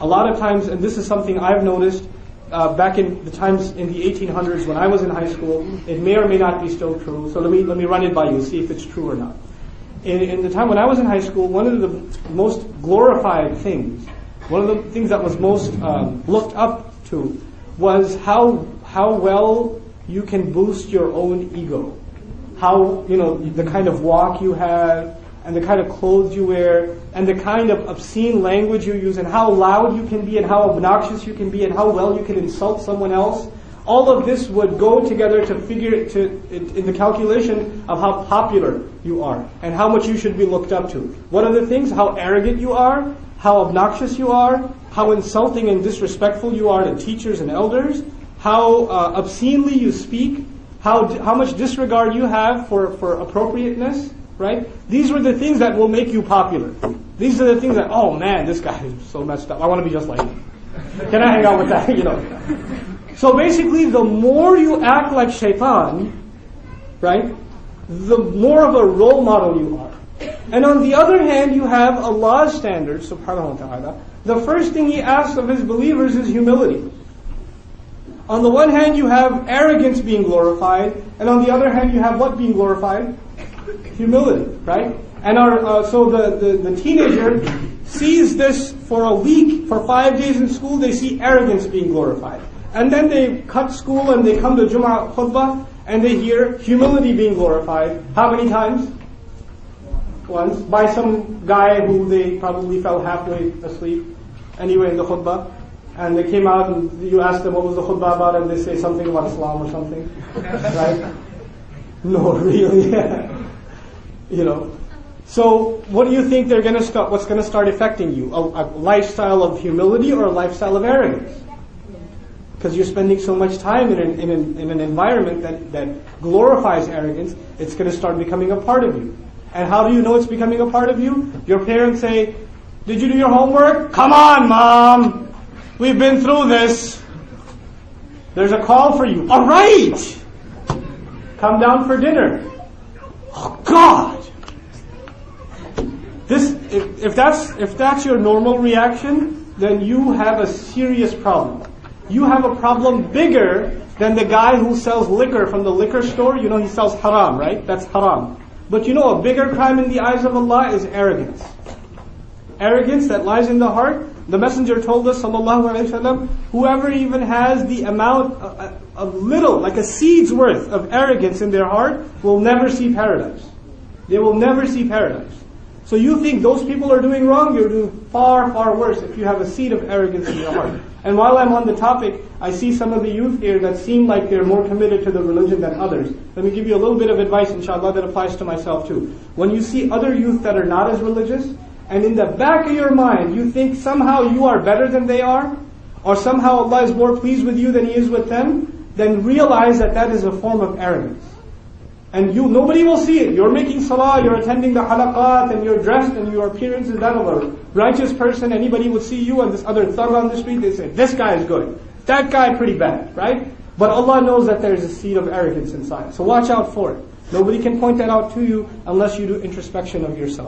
a lot of times, and this is something I've noticed back in the times in the 1800s when I was in high school, it may or may not be still true, so let me run it by you, see if it's true or not. In the time when I was in high school, one of the most glorified things, one of the things that was most looked up to was how well you can boost your own ego. How, the kind of walk you have, and the kind of clothes you wear, and the kind of obscene language you use, and how loud you can be, and how obnoxious you can be, and how well you can insult someone else. All of this would go together to figure in the calculation of how popular you are, and how much you should be looked up to. What are the things? How arrogant you are, how obnoxious you are, how insulting and disrespectful you are to teachers and elders, how obscenely you speak, how much disregard you have for appropriateness, right? These were the things that will make you popular. These are the things that, oh man, this guy is so messed up. I want to be just like him. Can I hang out with that? So basically, the more you act like shaitan, right, the more of a role model you are. And on the other hand, you have Allah's standards, subhanahu wa ta'ala. The first thing He asks of His believers is humility. On the one hand, you have arrogance being glorified, and on the other hand, you have what being glorified? Humility, right? And so the teenager sees this for a week, for 5 days in school, they see arrogance being glorified. And then they cut school and they come to Jum'ah khutbah and they hear humility being glorified. How many times? Once. By some guy who they probably fell halfway asleep anyway in the khutbah. And they came out and you asked them what was the khutbah about and they say something about Islam or something. Right? No, really. So what do you think what's going to start affecting you? A lifestyle of humility or a lifestyle of arrogance? Because you're spending so much time in an environment that glorifies arrogance, it's going to start becoming a part of you. And how do you know it's becoming a part of you? Your parents say, "Did you do your homework? Come on, Mom! We've been through this. There's a call for you. All right! Come down for dinner." Oh, God! If that's your normal reaction, then you have a serious problem. You have a problem bigger than the guy who sells liquor from the liquor store. He sells haram, right? That's haram. But a bigger crime in the eyes of Allah is arrogance. Arrogance that lies in the heart. The Messenger told us, sallallahu alaihi wasallam, whoever even has the amount of little, like a seed's worth of arrogance in their heart, will never see paradise. They will never see paradise. So you think those people are doing wrong? You're doing far, far worse if you have a seed of arrogance in your heart. And while I'm on the topic, I see some of the youth here that seem like they're more committed to the religion than others. Let me give you a little bit of advice, inshallah, that applies to myself too. When you see other youth that are not as religious, and in the back of your mind you think somehow you are better than they are, or somehow Allah is more pleased with you than He is with them, then realize that is a form of arrogance. And nobody will see it. You're making salah, you're attending the halaqat, and you're dressed, and your appearance is that of a righteous person. Anybody would see you and this other thug on the street, they say, this guy is good. That guy pretty bad, right? But Allah knows that there's a seed of arrogance inside. So watch out for it. Nobody can point that out to you unless you do introspection of yourself.